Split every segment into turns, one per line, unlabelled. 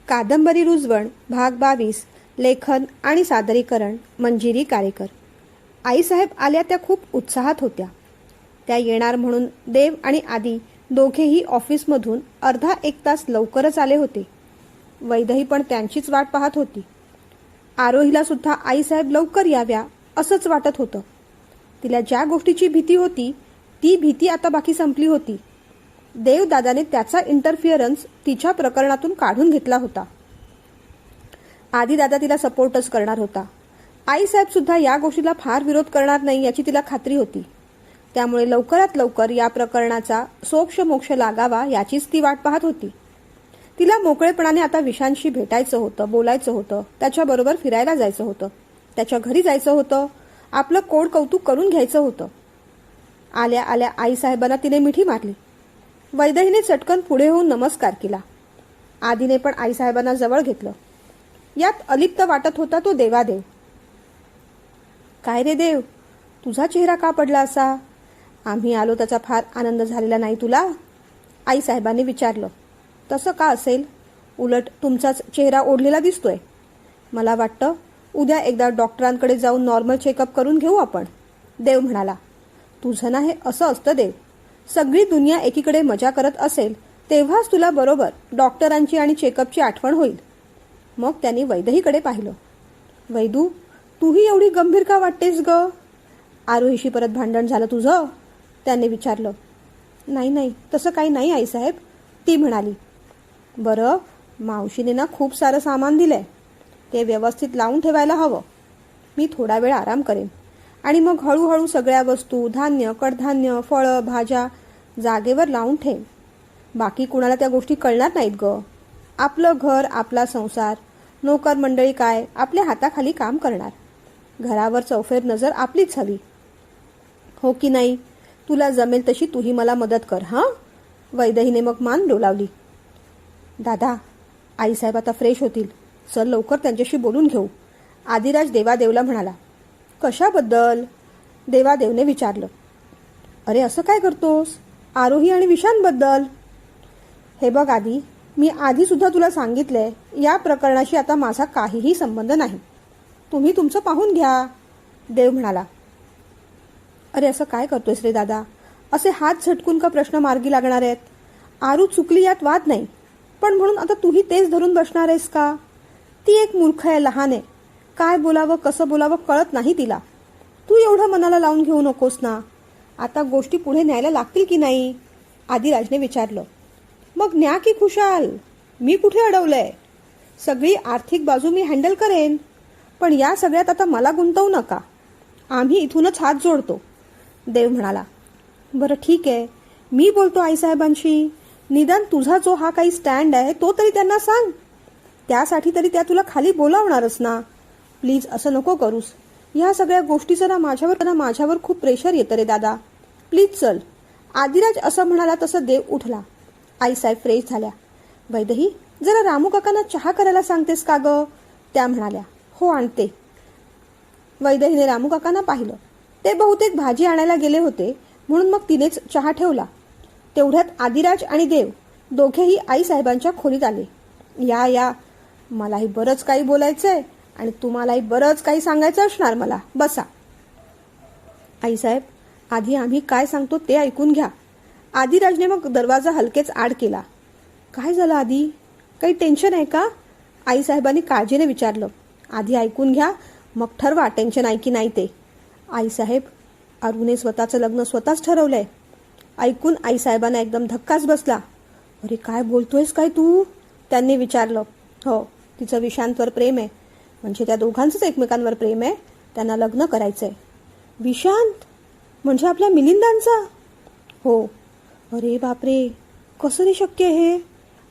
कादंबरी रुजवण भाग 22. लेखन आणि सादरीकरण मंजिरी कारेकर. आईसाहेब आल्या त्या खूप उत्साहात होत्या. त्या येणार म्हणून देव आणि आदी दोघेही ऑफिसमधून अर्धा एक तास लवकरच आले होते. वैदही पण त्यांचीच वाट पाहत होती. आरोहीला सुद्धा आईसाहेब लवकर याव्या असंच वाटत होतं. तिला ज्या गोष्टीची भीती होती ती भीती आता बाकी संपली होती. देवदादाने त्याचा इंटरफिअरन्स तिच्या प्रकरणातून काढून घेतला होता. आधी दादा तिला सपोर्टच करणार होता. आईसाहेब सुद्धा या गोष्टीला फार विरोध करणार नाही याची तिला खात्री होती. त्यामुळे लवकरात लवकर या प्रकरणाचा सोक्ष लागावा याचीच ती वाट पाहत होती. तिला मोकळेपणाने आता विशांशी भेटायचं होतं, बोलायचं होतं, त्याच्याबरोबर फिरायला जायचं होतं, त्याच्या घरी जायचं होतं, आपलं कोड कौतुक करून घ्यायचं होतं. आल्या आल्या आईसाहेबांना तिने मिठी मारली. वैदहीने चटकन पुढे होऊन नमस्कार केला. आधीने पण आईसाहेबांना जवळ घेतलं. यात अलिप्त वाटत होता तो देवादेव. काय रे देव, तुझा चेहरा का पडला असा? आम्ही आलो त्याचा फार आनंद झालेला नाही तुला? आईसाहेबांनी विचारलं. तसं का असेल? उलट तुमचाच चेहरा ओढलेला दिसतोय. मला वाटतं उद्या एकदा डॉक्टरांकडे जाऊन नॉर्मल चेकअप करून घेऊ आपण, देव म्हणाला. तुझं ना हे असं असतं देव. सगळी दुनिया एकीकडे मजा करत असेल तेव्हाच तुला बरोबर डॉक्टरांची आणि चेकअपची आठवण होईल. मग त्यांनी वैदहीकडे पाहिलं. वैदू, तूही एवढी गंभीर का वाटतेस ग? आरोहीशी परत भांडण झालं तुझं? त्याने विचारलं. नाही नाही, तसं काही नाही आईसाहेब, ती म्हणाली. बरं, मावशीने ना खूप सारं सामान दिलंय, ते व्यवस्थित लावून ठेवायला हवं. मी थोडा वेळ आराम करेन आणि मग हळूहळू सगळ्या वस्तू, धान्य, कडधान्य, फळं, भाज्या जागेवर लावून ठेव. बाकी कुणाला त्या गोष्टी कळणार नाहीत ग. आपलं घर, आपला संसार, नोकर मंडळी काय आपल्या हाताखाली काम करणार. घरावर चौफेर नजर आपलीच हवी. हो की नाही? तुला जमेल तशी तूही मला मदत कर हां. वैदहीने मग मान डोलावली. दादा, आईसाहेब आता फ्रेश होतील, चल लवकर त्यांच्याशी बोलून घेऊ, आदिराज देवादेवला म्हणाला. कशाबद्दल? देवादेवने विचारलं. अरे असं काय करतोस? आरोही आणि विशांबद्दल. हे बघ आधी, मी आधी सुद्धा तुला सांगितलंय या प्रकरणाशी आता माझा काहीही संबंध नाही. तुम्ही तुमचं पाहून घ्या, देव म्हणाला. अरे असं काय करतोयस रे दादा? असे हात झटकून का प्रश्न मार्गी लागणार आहेत? आरू चुकली यात वाद नाही, पण म्हणून आता तूही तेच धरून बसणार आहेस का? ती एक मूर्ख आहे, लहान आहे, काय बोलावं कसं बोलावं कळत नाही तिला. तू एवढं मनाला लावून घेऊ नकोस ना. आता गोष्टी पुढे न्यायला लागतील की नाही? आदिराजने विचारलं. मग न्या की खुशाल, मी कुठे अडवलंय? सगळी आर्थिक बाजू मी हँडल करेन, पण या सगळ्यात आता मला गुंतवू नका. आम्ही इथूनच हात जोडतो, देव म्हणाला. बरं ठीक आहे, मी बोलतो आईसाहेबांशी. निदान तुझा जो हा काही स्टँड आहे तो तरी त्यांना सांग. त्यासाठी तरी त्या तुला खाली बोलावणारच ना. प्लीज असं नको करूस. ह्या सगळ्या गोष्टीचं ना माझ्यावर खूप प्रेशर येतं रे दादा. प्लीज चल. आदिराज असं म्हणाला तसं देव उठला. आईसाहेब फ्रेश झाल्या. वैदही, जरा रामू काकांना चहा करायला सांगतेस का ग? त्या म्हणाल्या. हो आणते. वैदहीने रामू काकांना पाहिलं. ते बहुतेक भाजी आणायला गेले होते म्हणून मग तिनेच चहा ठेवला. तेवढ्यात आदिराज आणि देव दोघेही आईसाहेबांच्या खोलीत आले. या या, मलाही बरंच काही बोलायचंय आणि तुम्हालाही बरंच काही सांगायचं असणार मला. बसा. आईसाहेब, आधी आम्ही काय सांगतो ते ऐकून घ्या. आदिराजने मग दरवाजा हलकेच आड केला. काय झालं आधी? काही टेन्शन आहे का? आईसाहेबांनी काळजीने विचारलं. आधी ऐकून घ्या, मग ठरवा टेन्शन आहे की नाही ते. आईसाहेब, अरुने स्वतःचं लग्न स्वतःच ठरवलंय. ऐकून आईसाहेबांना एकदम धक्काच बसला. अरे काय बोलतोयस काय तू? त्यांनी विचारलं. हो, तिचं विशांतवर प्रेम आहे. म्हणजे त्या दोघांचंच एकमेकांवर प्रेम आहे. त्यांना लग्न करायचंय. विशांत म्हणजे आपल्या मिलिंदांचा? हो. अरे बापरे, कसं रे शक्य हे?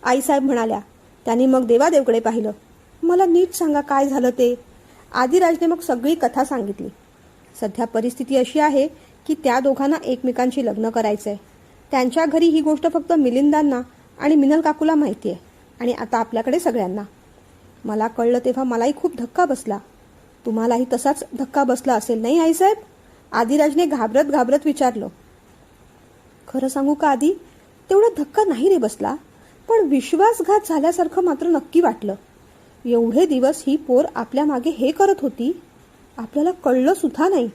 आईसाहेब म्हणाल्या. त्यांनी मग देवादेवकडे पाहिलं. मला नीट सांगा काय झालं ते. आदिराजने मग सगळी कथा सांगितली. सध्या परिस्थिती अशी आहे की त्या दोघांना एकमेकांशी लग्न करायचंय. त्यांच्या घरी ही गोष्ट फक्त मिलिंदांना आणि मिनल काकूला माहिती आहे आणि आता आपल्याकडे सगळ्यांना. मला कळलं तेव्हा मलाही खूप धक्का बसला. तुम्हालाही तसाच धक्का बसला असेल नाही आईसाहेब? आदिराजने घाबरत घाबरत विचारलं. खरं सांगू का आधी, तेवढा धक्का नाही रे बसला. पण विश्वासघात झाल्यासारखं मात्र नक्की वाटलं. एवढे दिवस ही पोर आपल्या मागे हे करत होती, आपल्याला कळलं सुद्धा नाही.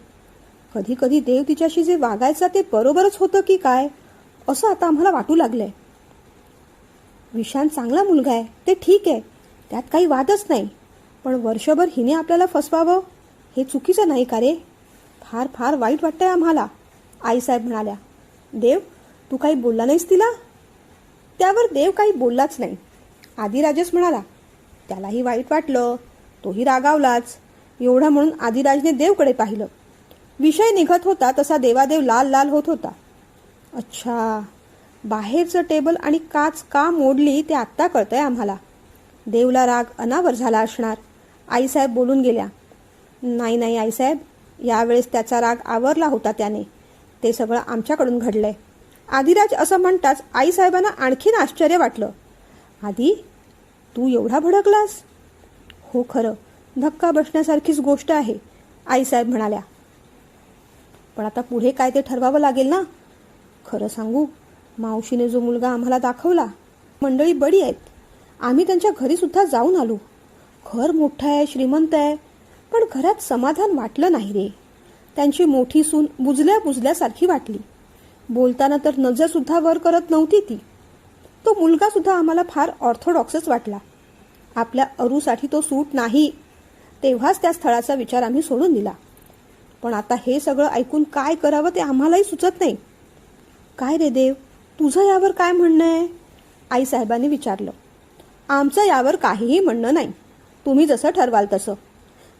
कधी कधी देव तिच्याशी जे वागायचा ते बरोबरच होतं की काय, असं आता आम्हाला वाटू लागलंय. विशांत चांगला मुलगा आहे, ते ठीक आहे, त्यात काही वादच नाही. पण वर्षभर हिने आपल्याला फसवावं हे चुकीचं नाही का रे? फार फार वाईट वाटतंय आम्हाला, आईसाहेब म्हणाल्या. देव, तू काही बोलला नाहीस तिला? त्यावर देव काही बोललाच नाही. आदिराजच म्हणाला. त्यालाही वाईट वाटलं, तोही रागावलाच. एवढं म्हणून आदिराजने देवकडे पाहिलं. विषय निघत होता तसा देवादेव लाल लाल होत होता. अच्छा, बाहेरचं टेबल आणि काच का मोडली ते आत्ता कळतंय आम्हाला. देवला राग अनावर झाला असणार, आईसाहेब बोलून गेल्या. नाही नाही आईसाहेब, यावेळेस त्याचा राग आवरला होता त्याने. ते सगळं आमच्याकडून घडलंय. आदिराज असं म्हणताच आईसाहेबांना आणखीन आश्चर्य वाटलं. आदी, तू एवढा भडकलास? हो, खरं धक्का बसण्यासारखीच गोष्ट आहे, आईसाहेब म्हणाल्या. पण आता पुढे काय ते ठरवावं लागेल ना. खरं सांगू, मावशीने जो मुलगा आम्हाला दाखवला, मंडळी बडी आहेत. आम्ही त्यांच्या घरी सुद्धा जाऊन आलो. घर मोठं आहे, श्रीमंत आहे, पण घरात समाधान वाटलं नाही रे. त्यांची मोठी सून बुजल्या बुजल्यासारखी वाटली. बोलताना तर नजर सुद्धा वर करत नव्हती ती. तो मुलगा सुद्धा आम्हाला फार ऑर्थोडॉक्सच वाटला. आपल्या अरूसाठी तो सूट नाही. तेव्हाच त्या स्थळाचा विचार आम्ही सोडून दिला. पण आता हे सगळं ऐकून काय करावं ते आम्हालाही सुचत नाही. काय रे देव, तुझं यावर काय म्हणणं आहे? आईसाहेबांनी विचारलं. आमचं यावर काहीही म्हणणं नाही. तुम्ही जसं ठरवाल तसं.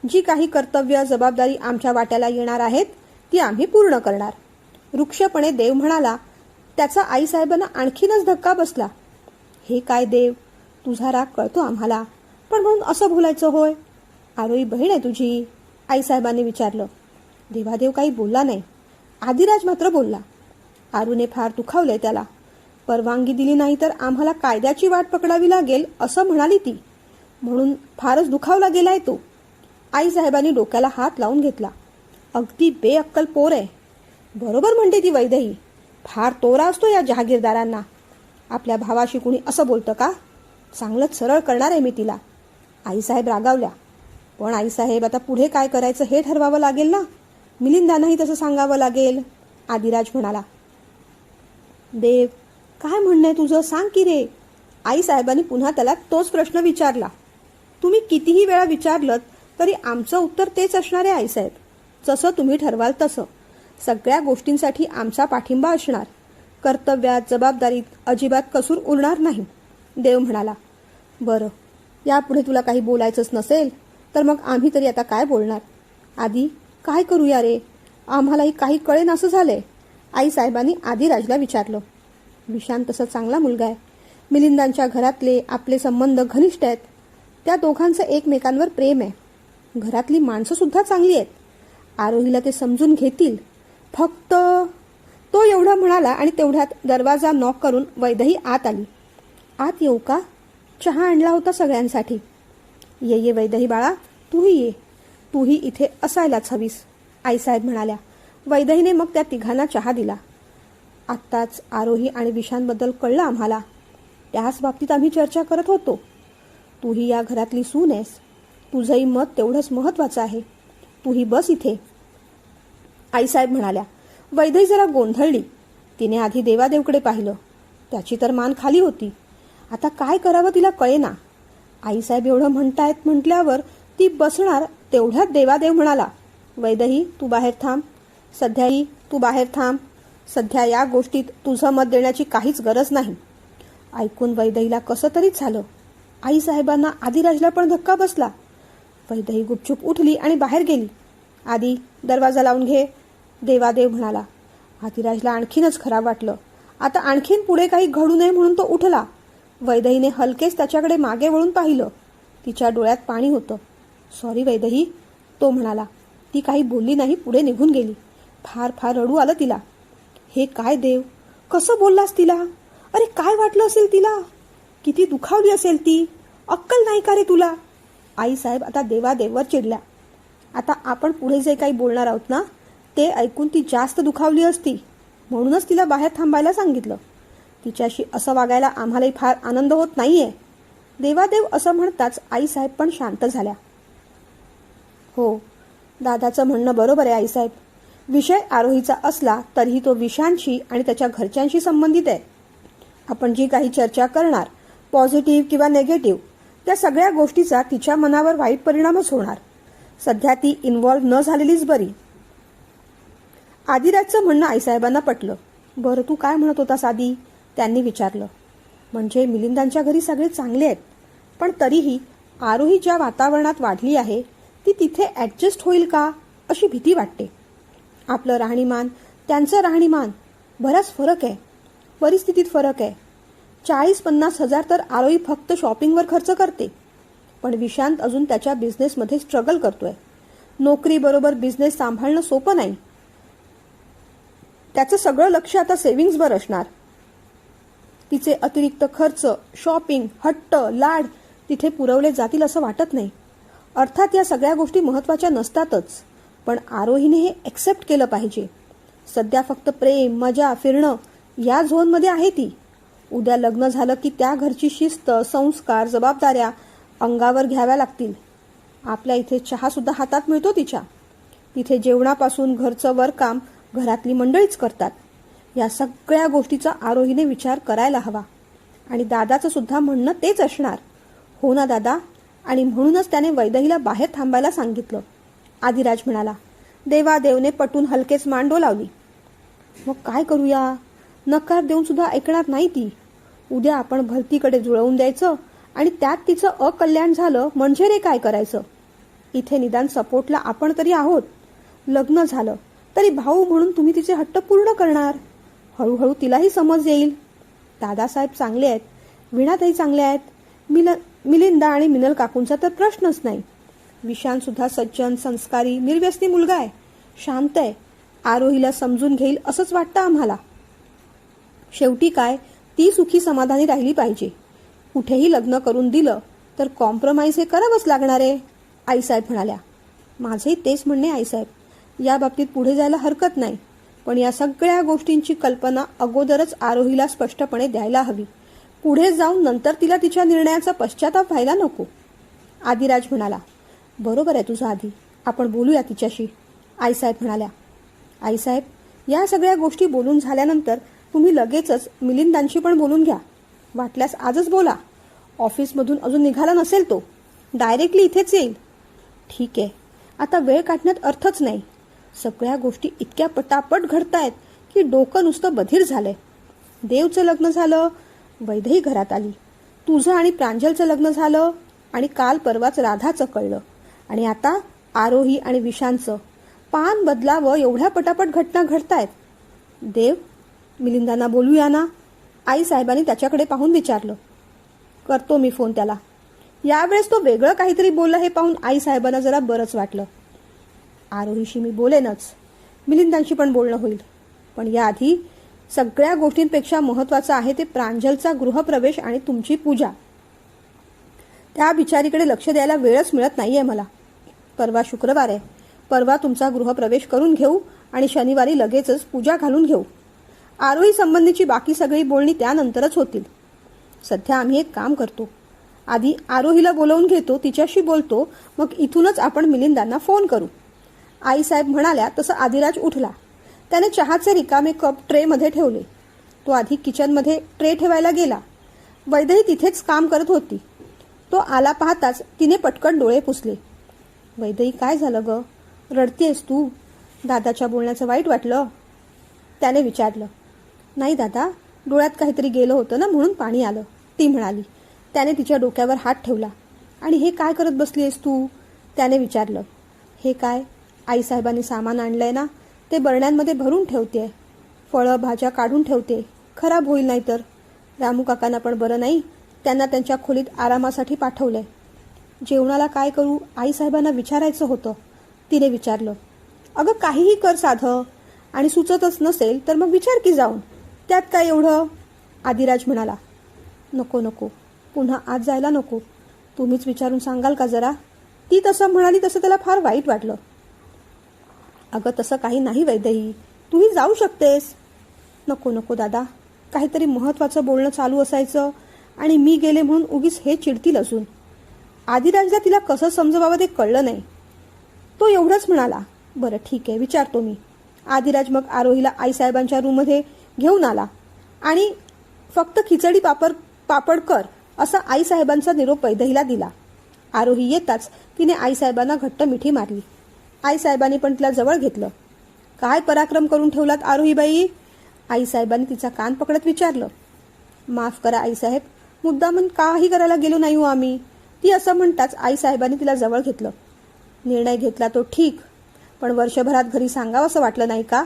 जी काही कर्तव्य जबाबदारी आमच्या वाट्याला येणार आहेत ती आम्ही पूर्ण करणार, रुक्षपणे देव म्हणाला. त्याचा आईसाहेबांना आणखीनच धक्का बसला. हे काय देव, तुझा राग कळतो आम्हाला, पण म्हणून असं बोलायचं होय? आरोही बहीण आहे तुझी, आईसाहेबांनी विचारलं. देवादेव काही बोलला नाही. आदिराज मात्र बोलला. आरूने फार दुखावलंय त्याला. परवानगी दिली नाही तर आम्हाला कायद्याची वाट पकडावी लागेल असं म्हणाली ती. म्हणून फारच दुखावला गेलाय तो. आईसाहेबांनी डोक्याला हात लावून घेतला. अगदी बेअक्कल पोर आहे. बरोबर म्हणते ती वैदेही. फार तोरा असतो या जहागीरदारांना. आपल्या भावाशी कुणी असं बोलतं का? चांगलंच सरळ करणार आहे मी तिला. आईसाहेब रागावल्या. पण आईसाहेब, आता पुढे काय करायचं हे ठरवावं लागेल ना. मिलिंदांनाही तसं सांगावं लागेल, आदिराज म्हणाला. देव, काय म्हणणं आहे तुझं, सांग की रे. आईसाहेबांनी पुन्हा त्याला तोच प्रश्न विचारला. तुम्ही कितीही वेळा विचारलं तरी आमचं उत्तर तेच असणार आहे आईसाहेब. जसं तुम्ही ठरवाल तसं. सगळ्या गोष्टींसाठी आमचा पाठिंबा असणार. कर्तव्यात जबाबदारीत अजिबात कसूर उरणार नाही, देव म्हणाला. बरं, यापुढे तुला काही बोलायचंच नसेल तर मग आम्ही तरी आता काय बोलणार. आधी काय करूया रे, आम्हालाही काही कळेन असं झालंय, आईसाहेबांनी आदिराजला विचारलं. विशांत तसा चांगला मुलगा आहे. मिलिंदांच्या घरातले आपले संबंध घनिष्ठ आहेत. त्या दोघांचं एकमेकांवर प्रेम आहे. घरातली माणसं सुद्धा चांगली आहेत. आरोहीला ते समजून घेतील. फक्त, तो एवढा म्हणाला आणि तेवढ्यात दरवाजा नॉक करून वैदेही आत आली. आत येऊ का? चहा आणला होता सगळ्यांसाठी. ये ये वैदेही बाळा, तूही ये. तूही इथे असायलाच हवीस, आईसाहेब म्हणाल्या. वैदेहीने मग त्या तिघांना चहा दिला. आत्ताच आरोही आणि विशांतबद्दल कळलं आम्हाला. त्याच बाबतीत आम्ही चर्चा करत होतो. तूही या घरातली सून आहेस. तुझंही मत तेवढंच महत्वाचं आहे. तूही बस इथे, आईसाहेब म्हणाल्या. वैदेही जरा गोंधळली. तिने आधी देवादेवकडे पाहिलं. त्याची तर मान खाली होती. आता काय करावं तिला कळेना. आईसाहेब एवढं म्हणतायत म्हटल्यावर ती बसणार तेवढ्यात देवादेव म्हणाला. वैदेही, तू बाहेर थांब. सध्याही तू बाहेर थांब. सध्या या गोष्टीत तुझं मत देण्याची काहीच गरज नाही. ऐकून वैदेहीला कसं तरीच झालं. आईसाहेबांना आदिराजला पण धक्का बसला. वैदेही गुपचूप उठली आणि बाहेर गेली. आदी, दरवाजा लावून घे, देवादेव म्हणाला. आदिराजला आणखीनच खराब वाटलं. आता आणखीन पुढे काही घडू नये म्हणून तो उठला. वैदेहीने हलकेच त्याच्याकडे मागे वळून पाहिलं. तिच्या डोळ्यात पाणी होतं. सॉरी वैदेही, तो म्हणाला. ती काही बोलली नाही, पुढे निघून गेली. फार फार रडू आलं तिला. हे काय देव, कसं बोललास तिला? अरे काय वाटलं असेल तिला? किती दुखावली असेल ती? अक्कल नाही का रे तुला? आईसाहेब आता देवादेववर चिडल्या. आता आपण पुढे जे काही बोलणार आहोत ना, ते ऐकून ती जास्त दुखावली असती. म्हणूनच तिला बाहेर थांबायला सांगितलं. तिच्याशी असं वागायला आम्हालाही फार आनंद होत नाहीये. देवादेव असं म्हणताच आईसाहेब पण शांत झाल्या. हो, दादाचं म्हणणं बरोबर आहे आईसाहेब. विषय आरोहीचा असला तरीही तो विशांशी आणि त्याच्या घरच्यांशी संबंधित आहे. आपण जी काही चर्चा करणार, पॉझिटिव्ह किंवा नेगेटिव्ह, त्या सगळ्या गोष्टीचा तिच्या मनावर वाईट परिणामच होणार. सध्या ती इन्व्हॉल्व्ह न झालेलीच बरी. आदिराजचं म्हणणं आईसाहेबांना पटलं. बरं, तू काय म्हणत होतास आदी? त्यांनी विचारलं. म्हणजे मिलिंदांच्या घरी सगळे चांगले आहेत, पण तरीही आरोही ज्या वातावरणात वाढली आहे ती तिथे ॲडजस्ट होईल का अशी भीती वाटते. आपलं राहणीमान, त्यांचं राहणीमान, बराच फरक आहे. परिस्थितीत फरक आहे. 40-50 हजार तर आरोही फक्त शॉपिंगवर खर्च करते, पण विशांत अजून त्याच्या बिझनेसमध्ये स्ट्रगल करतोय. नोकरीबरोबर बिझनेस सांभाळणं सोपं नाही. त्याचं सगळं लक्ष आता सेव्हिंग्जवर असणार. तिचे अतिरिक्त खर्च, शॉपिंग, हट्ट, लाड तिथे पुरवले जातील असं वाटत नाही. अर्थात या सगळ्या गोष्टी महत्त्वाच्या नसतातच, पण आरोहीने हे एक्सेप्ट केलं पाहिजे. सध्या फक्त प्रेम, मजा, फिरणं या झोनमध्ये आहे ती. उद्या लग्न झालं की त्या घरची शिस्त, संस्कार, जबाबदाऱ्या अंगावर घ्याव्या लागतील. आपल्या इथे चहासुद्धा हातात मिळतो तिच्या. तिथे जेवणापासून घरचं वरकाम घरातली मंडळीच करतात. या सगळ्या गोष्टीचा आरोहीने विचार करायला हवा. आणि दादाचं सुद्धा म्हणणं तेच असणार. हो ना दादा? आणि म्हणूनच त्याने वैदेहीला बाहेर थांबायला सांगितलं. आदिराज म्हणाला. देवादेवने पटून हलकेच मान डोलावली. मग काय करूया? नकार देऊन सुद्धा ऐकणार नाही ती. उद्या आपण भरतीकडे जुळवून द्यायचं आणि त्यात तिचं अकल्याण झालं म्हणजे रे काय करायचं? इथे निदान सपोर्टला आपण तरी आहोत. लग्न झालं तरी भाऊ म्हणून तुम्ही तिचे हट्ट पूर्ण करणार. हळूहळू तिलाही समज येईल. दादासाहेब चांगले आहेत, वीणाताई चांगल्या आहेत, मिलिंदा आणि मिनल काकूंचा तर प्रश्नच नाही. विशांत सुद्धा सज्जन, संस्कारी, निर्व्यसनी मुलगा आहे. शांत आहे. आरोहीला समजून घेईल असंच वाटतं आम्हाला. शेवटी काय, ती सुखी समाधानी राहिली पाहिजे. कुठेही लग्न करून दिलं तर कॉम्प्रोमाइज हे करावंच लागणार आहे, आईसाहेब म्हणाल्या. माझेही तेच म्हणणे आईसाहेब. या बाबतीत पुढे जायला हरकत नाही, पण या सगळ्या गोष्टींची कल्पना अगोदरच आरोहीला स्पष्टपणे द्यायला हवी. पुढे जाऊन नंतर तिला तिच्या निर्णयाचा पश्चाताप व्हायला नको. आदिराज म्हणाला. बरोबर आहे तुझं आधी, आपण बोलूया तिच्याशी, आईसाहेब म्हणाल्या. आईसाहेब, या सगळ्या गोष्टी बोलून झाल्यानंतर तुम्ही लगेचच मिलिंदांशी पण बोलून घ्या. वाटल्यास आजच बोला. ऑफिसमधून अजून निघाला नसेल तो. डायरेक्टली इथेच येईल. ठीक आहे. आता वेळ काढण्यात अर्थच नाही. सगळ्या गोष्टी इतक्या पटापट घडतायत की डोकं नुसतं बधीर झालंय. देवचं लग्न झालं, वैदेही घरात आली. तुझं आणि प्रांजलचं लग्न झालं आणि काल परवाच राधाचं कळलं. आणि आता आरोही आणि विशांचं. पान बदलावं एवढ्या पटापट घटना घडतायत. देव, मिलिंदांना बोलूया ना? आईसाहेबांनी त्याच्याकडे पाहून विचारलं. करतो मी फोन त्याला. यावेळेस तो वेगळं काहीतरी बोलला हे पाहून आईसाहेबांना जरा बरंच वाटलं. आरोहीशी मी बोलेनच, मिलिंदांशी पण बोलणं होईल, पण याआधी सगळ्या गोष्टींपेक्षा महत्त्वाचं आहे ते प्रांजलचा गृहप्रवेश आणि तुमची पूजा. त्या बिचारीकडे लक्ष द्यायला वेळच मिळत नाहीये मला. परवा शुक्रवार आहे. परवा तुमचा गृहप्रवेश करून घेऊ आणि शनिवारी लगेचच पूजा घालून घेऊ. आरोही संबंधीची बाकी सगळी बोलणी त्यानंतरच होतील. सध्या आम्ही एक काम करतो. आधी आरोहीला बोलवून घेतो, तिच्याशी बोलतो, मग इथूनच आपण मिलिंदांना फोन करू. आईसाहेब म्हणाल्या तसं आदिराज उठला. त्याने चहाचे रिकामे कप ट्रेमध्ये ठेवले. तो आधी किचनमध्ये ट्रे ठेवायला गेला. वैदेही तिथेच काम करत होती. तो आला पाहताच तिने पटकन डोळे पुसले. वैदेही, काय झालं ग? रडतेस तू? दादाच्या बोलण्याचं वाईट वाटलं? त्याने विचारलं. नाही दादा, डोळ्यात काहीतरी गेलं होतं ना म्हणून पाणी आलं, ती म्हणाली. त्याने तिच्या डोक्यावर हात ठेवला. आणि हे काय करत बसलीयस तू? त्याने विचारलं. हे काय? आईसाहेबांनी सामान आणलंय ना, ते बरण्यांमध्ये भरून ठेवते. फळं भाज्या काढून ठेवते, खराब होईल नाही तर. रामू काकांना पण बरं नाही, त्यांना त्यांच्या खोलीत आरामासाठी पाठवलंय. जेवणाला काय करू आईसाहेबांना विचारायचं होतं, तिने विचारलं. अगं काहीही कर साधं, आणि सुचतच नसेल तर मग विचार की जाऊन, त्यात काय एवढं? आदिराज म्हणाला. नको नको, पुन्हा आज जायला नको. तुम्हीच विचारून सांगाल का जरा? ती तसं म्हणाली तसं त्याला फार वाईट वाटलं. अगं तसं काही नाही वैदेही, तूही जाऊ शकतेस. नको नको दादा, काहीतरी महत्त्वाचं बोलणं चालू असायचं आणि मी गेले म्हणून उगीच हे चिडतील अजून. आदिराजला तिला कसं समजवावं ते कळलं नाही. तो एवढंच म्हणाला, बरं ठीक आहे, विचारतो मी. आदिराज मग आरोहीला आईसाहेबांच्या रूममध्ये घेऊन आला आणि फक्त खिचडी पापड कर असा आईसाहेबांचा निरोप वैदेहीला दिला. आरोही येताच तिने आईसाहेबांना घट्ट मिठी मारली. आईसाहेबांनी पण तिला जवळ घेतलं. काय पराक्रम करून ठेवलात आरोहीबाई? आईसाहेबांनी तिचा कान पकडत विचारलं. माफ करा आईसाहेब, मुद्दामन काही करायला गेलो नाही हो आम्ही. ती असं म्हणताच आईसाहेबांनी तिला जवळ घेतलं. निर्णय घेतला तो ठीक, पण वर्षभरात घरी सांगावं असं वाटलं नाही का?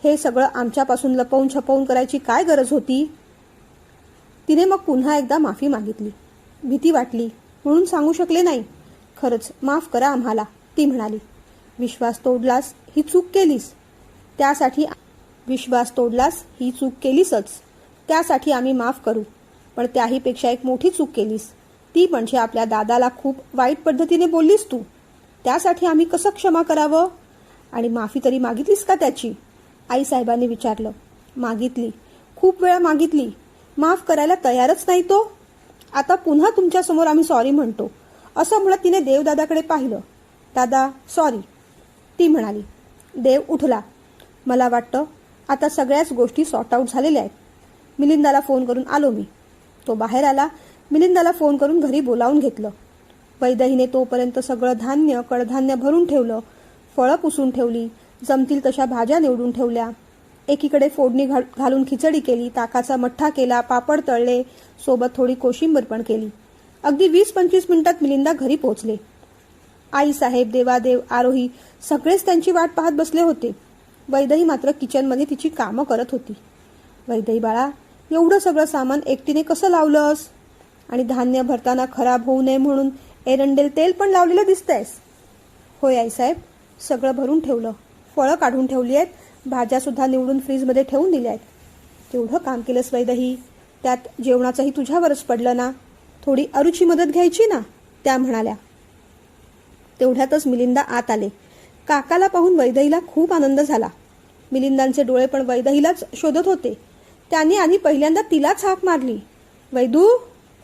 हे सगळं आमच्यापासून लपवून छपवून करायची काय गरज होती? तिने मग पुन्हा एकदा माफी मागितली. भीती वाटली म्हणून सांगू शकले नाही. खरंच माफ करा आम्हाला, ती म्हणाली. विश्वास तोडलास ही चूक केलीसच, त्यासाठी आम्ही माफ करू. पण त्याहीपेक्षा एक मोठी चूक केलीस, ती म्हणजे आपल्या दादाला खूप वाईट पद्धतीने बोललीस तू. त्यासाठी आम्ही कसं क्षमा करावं? आणि माफी तरी मागितलीस का त्याची? आईसाहेबांनी विचारलं. मागितली, खूप वेळा मागितली. माफ करायला तयारच नाही तो. आता पुन्हा तुमच्यासमोर आम्ही सॉरी म्हणतो, असं म्हणत तिने देवदादाकडे पाहिलं. दादा सॉरी, ती म्हणाली. देव उठला. मला वाटतं आता सगळ्याच गोष्टी सॉर्ट आऊट झालेल्या आहेत. मिलिंदाला फोन करून आलो मी. तो बाहेर आला. मिलिंदाला फोन करून घरी बोलावून घेतलं. वैदेहीने तोपर्यंत सगळं धान्य कडधान्य भरून ठेवलं. फळं पुसून ठेवली. जमतील तशा भाज्या निवडून ठेवल्या. एकीकडे फोडणी घालून खिचडी केली, ताकाचा मठ्ठा केला, पापड तळले, सोबत थोडी कोशिंबीर पण केली. अगदी 20-25 मिनिटात मिलिंदा घरी पोहोचले. आईसाहेब, देवादेव, आरोही सगळेच त्यांची वाट पाहत बसले होते. वैदेही मात्र किचनमध्ये तिची कामं करत होती. वैदेही बाळा, एवढं सगळं सामान एकटीने कसं लावलंस? आणि धान्य भरताना खराब होऊ नये म्हणून एरंडेल तेल पण लावलेलं दिसतंयस. होय आईसाहेब, सगळं भरून ठेवलं. फळं काढून ठेवली आहेत. भाज्यासुद्धा निवडून फ्रीजमध्ये ठेवून दिल्या आहेत. तेवढं काम केलंस वैदेही, त्यात जेवणाचंही तुझ्यावरच पडलं ना. थोडी अरुची मदत घ्यायची ना, त्या म्हणाल्या. तेवढ्यातच मिलिंदा आत आले. काकाला पाहून वैदेहीला खूप आनंद झाला. मिलिंदांचे डोळे पण वैदेहीलाच शोधत होते. त्यांनी आधी पहिल्यांदा तिलाच हाक मारली. वैदू,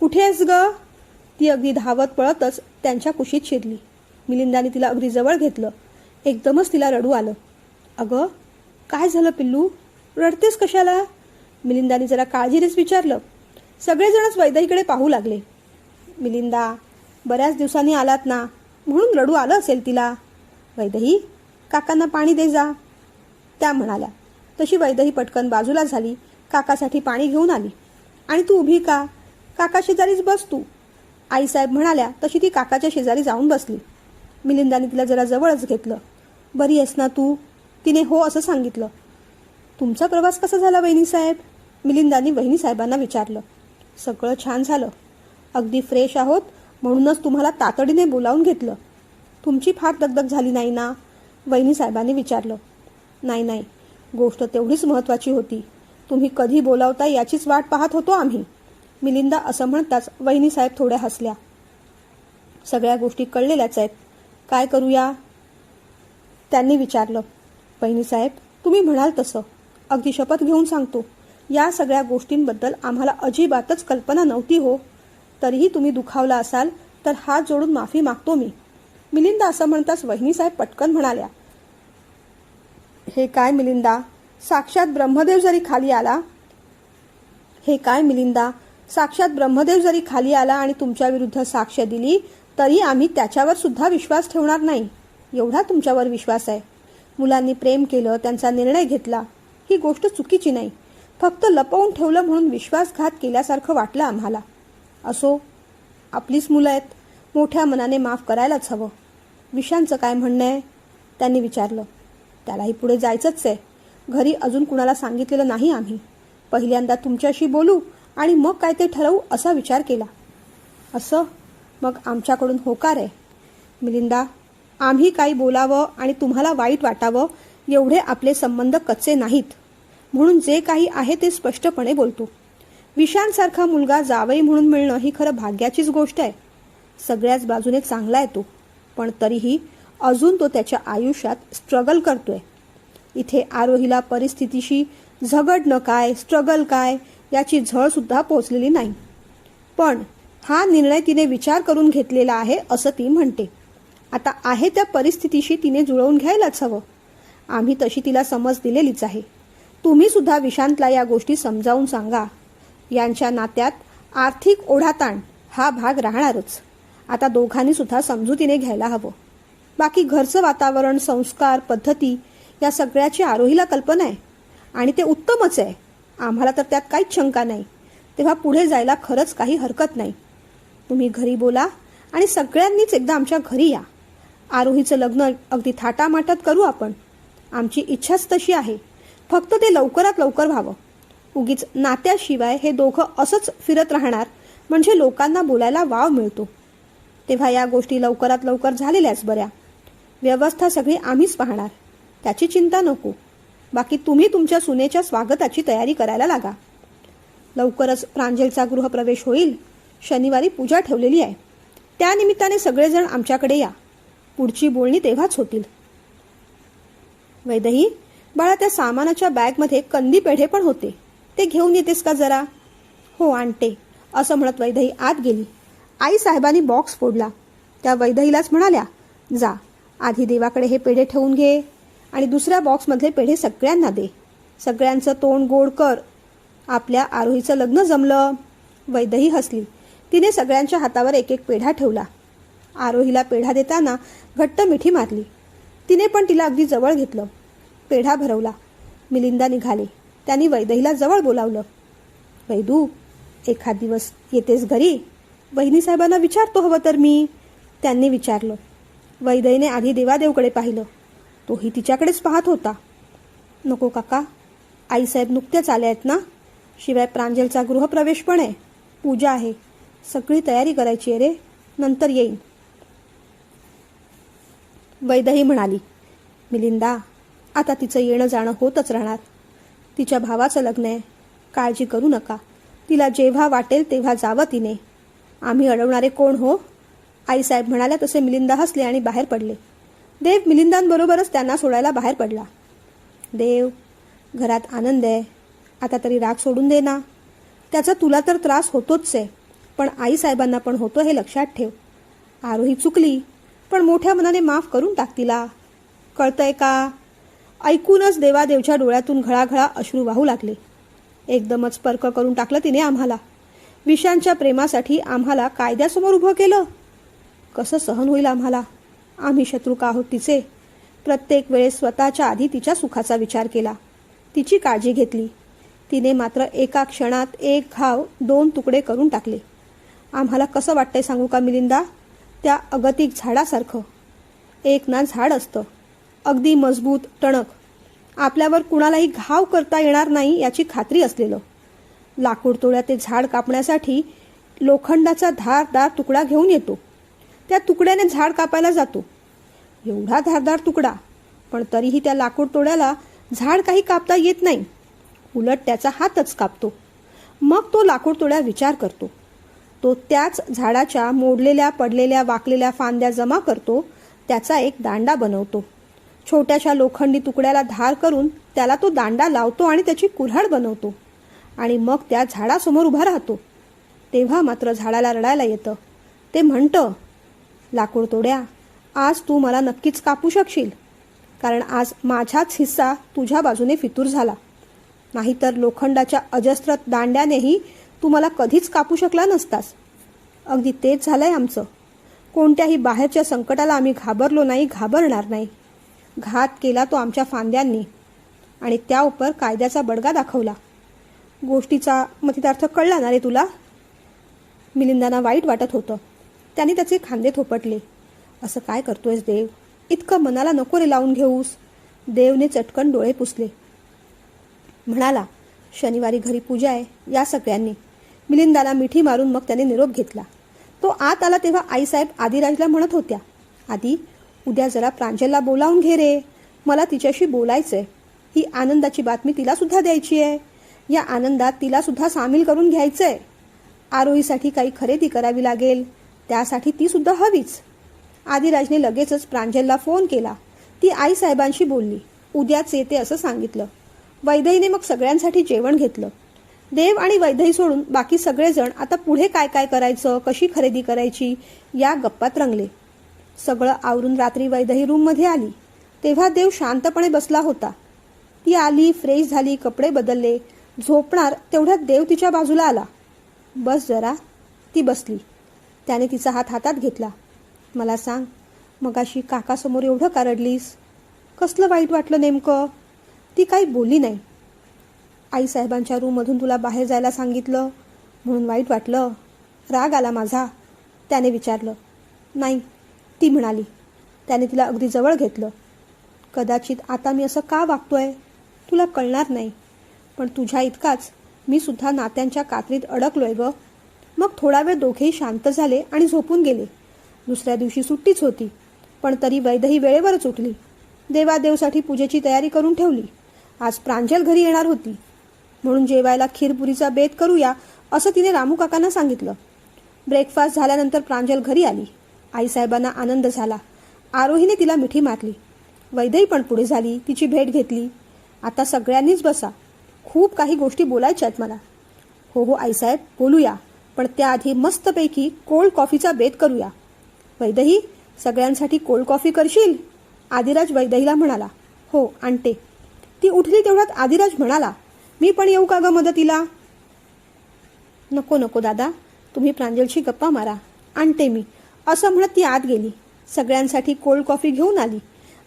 कुठे आहेस ग? ती अगदी धावत पळतच त्यांच्या कुशीत शिरली. मिलिंदाने तिला अगदी जवळ घेतलं. एकदमच तिला रडू आलं. अगं काय झालं पिल्लू, रडतेस कशाला? मिलिंदाने जरा काळजीनेच विचारलं. सगळेजणच वैदेहीकडे पाहू लागले. मिलिंदा, बऱ्याच दिवसांनी आलात ना म्हणून रडू आलं असेल तिला. वैदेही, काकांना पाणी दे जा, त्या म्हणाल्या. तशी वैदेही पटकन बाजूला झाली. काकासाठी पाणी घेऊन आली. आणि तू उभी का? काका शेजारीच बस तू, आईसाहेब म्हणाल्या. तशी ती काकाच्या शेजारी जाऊन बसली. मिलिंदाने तिला जरा जवळच घेतलं. बरी आहेस ना तू? तिने हो असं सांगितलं. तुमचा प्रवास कसा झाला वहिनीसाहेब? मिलिंदाने वहिनीसाहेबांना विचारलं. सगळं छान झालं. अगदी फ्रेश आहोत म्हणूनच तुम्हाला तातडीने बोलावून घेतलं. तुमची फार दगदग झाली नाही ना? वहिनीसाहेबांनी विचारलं. नाही, गोष्ट तेवढीच महत्त्वाची होती. तुम्ही कधी बोलावता याचीच वाट पाहत होतो आम्ही. मिलिंदा असं म्हणताच वहिनीसाहेब थोड्या हसल्या. सगळ्या गोष्टी कळलेल्याच आहेत, काय करूया? त्यांनी विचारलं. वहिनीसाहेब, तुम्ही म्हणाल तसं. अगदी शपथ घेऊन सांगतो, या सगळ्या गोष्टींबद्दल आम्हाला अजिबातच कल्पना नव्हती हो. तरीही तुम्ही दुखावला असाल तर हात जोडून माफी मागतो मी. मिलिंदा असं म्हणताच वहिनीसाहेब पटकन म्हणाल्या. हे काय मिलिंदा, साक्षात ब्रह्मदेव जरी खाली आला आणि तुमच्या विरुद्ध साक्ष दिली तरी आम्ही त्याच्यावर सुद्धा विश्वास ठेवणार नाही. एवढा तुमच्यावर विश्वास आहे. मुलांनी प्रेम केलं, त्यांचा निर्णय घेतला, ही गोष्ट चुकीची नाही. फक्त लपवून ठेवलं म्हणून विश्वासघात केल्यासारखं वाटलं आम्हाला. असो, आपलीच मुलं आहेत, मोठ्या मनाने माफ करायलाच हवं. विशांचं काय म्हणणं आहे? त्यांनी विचारलं. त्यालाही पुढे जायचंच आहे. घरी अजून कुणाला सांगितलेलं नाही आम्ही. पहिल्यांदा तुमच्याशी बोलू आणि मग काय ते ठरवू असा विचार केला. असं? मग आमच्याकडून होकार आहे. मिलिंदा, आम्ही काही बोलावं आणि तुम्हाला वाईट वाटावं एवढे आपले संबंध कच्चे नाहीत. म्हणून जे काही आहे ते स्पष्टपणे बोलतो. विशांसारखा मुलगा जावई म्हणून मिळणं ही खरं भाग्याचीच गोष्ट आहे. सगळ्याच बाजूने चांगला आहे तो, पण तरीही अजून तो त्याच्या आयुष्यात स्ट्रगल करतोय. इथे आरोहीला परिस्थितीशी झगडणं काय, स्ट्रगल काय याची झळसुद्धा पोचलेली नाही. पण हा निर्णय तिने विचार करून घेतलेला आहे असं ती म्हणते. आता आहे त्या परिस्थितीशी तिने जुळवून घ्यायलाच हवं. आम्ही तशी तिला समज दिलेलीच आहे. तुम्ही सुद्धा विशांतला या गोष्टी समजावून सांगा. यांच्या नात्यात आर्थिक ओढाताण हा भाग राहणारच. आता दोघांनी सुद्धा समजुतीने घ्यायला हवं. बाकी घरचं वातावरण, संस्कार, पद्धती या सगळ्याची आरोहीला कल्पना आहे आणि ते उत्तमच आहे. आम्हाला तर त्यात काहीच शंका नाही. तेव्हा पुढे जायला खरंच काही हरकत नाही. तुम्ही घरी बोला आणि सगळ्यांनीच एकदा आमच्या घरी या. आरोहीचं लग्न अगदी थाटामाटात करू आपण. आमची इच्छाच तशी आहे. फक्त ते लवकरात लवकर व्हावं. उगीच नात्याशिवाय हे दोघं असंच फिरत राहणार म्हणजे लोकांना बोलायला वाव मिळतो. तेव्हा या गोष्टी लवकरात लवकर झालेल्याच बऱ्या. व्यवस्था सगळी आम्हीच पाहणार. त्याची चिंता नको. बाकी तुम्ही तुमच्या सुनेच्या स्वागताची तयारी करायला लागा. लवकरच प्रांजलचा गृहप्रवेश होईल. शनिवारी पूजा ठेवलेली आहे. त्यानिमित्ताने सगळेजण आमच्याकडे या. पुढची बोलणी तेव्हाच होतील. वैदेही, बाळा, त्या सामानाच्या बॅगमध्ये कंदी पेढे पण होते. ते घेऊन येतेस का जरा? हो, आणते, असं म्हणत वैदेही आत गेली. आई साहेबांनी बॉक्स फोडला. त्या वैदेहीलाच म्हणाल्या, जा, आधी देवाकडे हे पेढे ठेवून घे आणि दुसऱ्या बॉक्समधले पेढे सगळ्यांना दे. सगळ्यांचं तोंड गोड कर. आपल्या आरोहीचं लग्न जमलं. वैदेही हसली. तिने सगळ्यांच्या हातावर एक एक पेढा ठेवला. आरोहीला पेढा देताना घट्ट मिठी मारली. तिने पण तिला अगदी जवळ घेतलं. पेढा भरवला. मिलिंदा निघाले. त्यांनी वैदेहीला जवळ बोलावलं. वैदू, एखाद दिवस येतेस घरी? बहिणीसाहेबांना विचारतो हवं तर मी. त्यांनी विचारलं. वैदेहीने आधी देवादेवकडे पाहिलं. तोही तिच्याकडेच पाहत होता. नको काका, आईसाहेब नुकतेच आले आहेत ना. शिवाय प्रांजलचा गृहप्रवेश पण आहे. पूजा आहे. सगळी तयारी करायची आहे रे. नंतर येईन. वैदेही म्हणाली, मिलिंदा, आता तिचं येणं जाणं होतच राहणार. तिच्या भावाचं लग्न आहे. काळजी करू नका. तिला जेव्हा वाटेल तेव्हा जावं तिने. आम्ही अडवणारे कोण हो? आईसाहेब म्हणाल्या तसे मिलिंदा हसले आणि बाहेर पडले. देव मिलिंदांबरोबरच त्यांना सोडायला बाहेर पडला. देव, घरात आनंद आहे. आता तरी राग सोडून दे ना. त्याचा तुला तर त्रास होतोच आहे, पण आईसाहेबांना पण होतो हे लक्षात ठेव. आरोही चुकली, पण मोठ्या मनाने माफ करून टाक तिला. कळतंय का? ऐकूनच देवादेवच्या डोळ्यातून घळाघळा अश्रू वाहू लागले. एकदमच पर्क करून टाकलं तिने आम्हाला. विशांच्या प्रेमासाठी आम्हाला कायद्यासमोर उभं केलं. कसं सहन होईल आम्हाला? आम्ही शत्रू का आहोत तिचे? प्रत्येक वेळेस स्वतःच्या आधी तिच्या सुखाचा विचार केला. तिची काळजी घेतली. तिने मात्र एका क्षणात एक घाव 2 तुकडे करून टाकले. आम्हाला कसं वाटतंय सांगू का मिलिंदा? त्या अगतिक झाडासारखं. एक ना झाड असतं, अगदी मजबूत, टणक. आपल्यावर कुणालाही घाव करता येणार नाही याची खात्री असलेलं. लाकूड तोड्या ते झाड कापण्यासाठी लोखंडाचा धारदार तुकडा घेऊन येतो. त्या तुकड्याने झाड कापायला जातो. एवढा धारदार तुकडा, पण तरीही त्या लाकूड तोड्याला झाड काही कापता येत नाही. उलट त्याचा हातच कापतो. मग तो लाकूड तोड्या विचार करतो. तो त्याच झाडाच्या मोडलेल्या, पडलेल्या, वाकलेल्या फांद्या जमा करतो. त्याचा एक दांडा बनवतो. छोट्याशा लोखंडी तुकड्याला धार करून त्याला तो दांडा लावतो आणि त्याची कुऱ्हाड बनवतो. आणि मग त्या झाडासमोर उभा राहतो. तेव्हा मात्र झाडाला रडायला येतं. ते म्हणतं, लाकूड तोड्या, आज तू मला नक्कीच कापू शकशील, कारण आज माझाच हिस्सा तुझ्या बाजूने फितूर झाला. नाहीतर लोखंडाच्या अजस्त्र दांड्यानेही तू मला कधीच कापू शकला नसतास. अगदी तेच झालंय आमचं. कोणत्याही बाहेरच्या संकटाला आम्ही घाबरलो नाही, घाबरणार नाही. घात केला तो आमच्या फांद्यांनी आणि त्याउपर कायद्याचा बडगा दाखवला. गोष्टीचा मतितार्थ कळला ना रे तुला? मिलिंदांना वाईट वाटत होतं. त्यांनी त्याचे खांदे थोपटले. असं काय करतोयस देव? इतकं मनाला नको रे लावून घेऊस. देवने चटकन डोळे पुसले. म्हणाला, शनिवारी घरी पूजा आहे, या सगळ्यांनी. मिलिंदाला मिठी मारून मग त्याने निरोप घेतला. तो आत आला तेव्हा आईसाहेब आदिराजला म्हणत होत्या, आदी, उद्या जरा प्रांजलला बोलावून घे रे. मला तिच्याशी बोलायचंय. ही आनंदाची बातमी तिला सुद्धा द्यायची आहे. या आनंदात तिला सुद्धा सामील करून घ्यायचंय. आरोहीसाठी काही खरेदी करावी लागेल, त्यासाठी ती सुद्धा हवीच. आदिराजने लगेचच प्रांजलला फोन केला. ती आईसाहेबांशी बोलली. उद्याच येते असं सांगितलं. वैदेहीने मग सगळ्यांसाठी जेवण घेतलं. देव आणि वैदही सोडून बाकी सगळेजण आता पुढे काय काय करायचं, कशी खरेदी करायची या गप्पात रंगले. सगळं आवरून रात्री वैदही रूममध्ये आली तेव्हा देव शांतपणे बसला होता. ती आली, फ्रेश झाली, कपडे बदलले, झोपणार तेवढ्यात देव तिच्या बाजूला आला. बस जरा. ती बसली. त्याने तिचा हात हातात घेतला. मला सांग, मगाशी काकासमोर एवढं का रडलीस? कसलं वाईट वाटलं नेमकं? ती काही बोलली नाही. आईसाहेबांच्या रूममधून तुला बाहेर जायला सांगितलं म्हणून वाईट वाटलं? राग आला माझा? त्याने विचारलं. नाही, ती म्हणाली. त्याने तिला अगदी जवळ घेतलं. कदाचित आता मी असं का वागतोय तुला कळणार नाही, पण तुझ्या इतकाच मी सुद्धा नात्यांच्या कात्रीत अडकलोय ग. मग थोडा वेळ दोघेही शांत झाले आणि झोपून गेले. दुसऱ्या दिवशी सुट्टीच होती, पण तरी वैदही वेळेवरच उठली. देवादेवसाठी पूजेची तयारी करून ठेवली. आज प्रांजल घरी येणार होती म्हणून जेवायला खीरपुरीचा बेत करूया असं तिने रामू काकांना सांगितलं. ब्रेकफास्ट झाल्यानंतर प्रांजल घरी आली. आईसाहेबांना आनंद झाला. आरोहीने तिला मिठी मारली. वैदही पण पुढे झाली, तिची भेट घेतली. आता सगळ्यांनीच बसा, खूप काही गोष्टी बोलायच्या आहेत मला. हो हो आईसाहेब, बोलूया, पण त्याआधी मस्तपैकी कोल्ड कॉफीचा बेत करूया. वैदही, सगळ्यांसाठी कोल्ड कॉफी करशील? आदिराज वैदहीला म्हणाला. हो, आणते. ती उठली तेवढ्यात आदिराज म्हणाला, मी पण येऊ का ग मदतीला? नको नको दादा, तुम्ही प्रांजलशी गप्पा मारा, आणते मी, असं म्हणत ती आत गेली. सगळ्यांसाठी कोल्ड कॉफी घेऊन आली.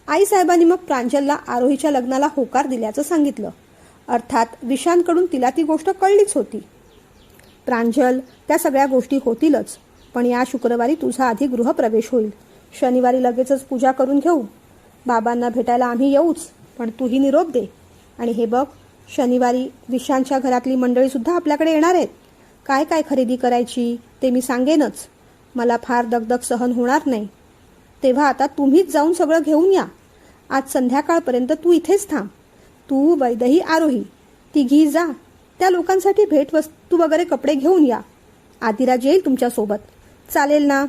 आईसाहेबांनी मग प्रांजलला आरोहीच्या लग्नाला होकार दिल्याचं सांगितलं. अर्थात विशांतकडून तिला ती गोष्ट कळलीच होती. प्रांजल, त्या सगळ्या गोष्टी होतीलच, पण या शुक्रवारी तुझा आधी गृहप्रवेश होईल. शनिवारी लगेचच पूजा करून घेऊ. बाबांना भेटायला आम्ही येऊच, पण तूही निरोप दे. आणि हे बघ, शनिवारी विशांतच्या घरातली मंडळीसुद्धा आपल्याकडे येणार आहेत. काय काय खरेदी करायची ते मी सांगेनच. मला फार दगदग सहन होणार नाही, तेव्हा आता तुम्हीच जाऊन सगळं घेऊन या. आज संध्याकाळपर्यंत तू इथेच थांब. तू, वैदही, आरोही तिघी जा. त्या लोकांसाठी भेटवस्तू वगैरे कपडे घेऊन या. आदिराज येईल तुमच्यासोबत. चालेल ना?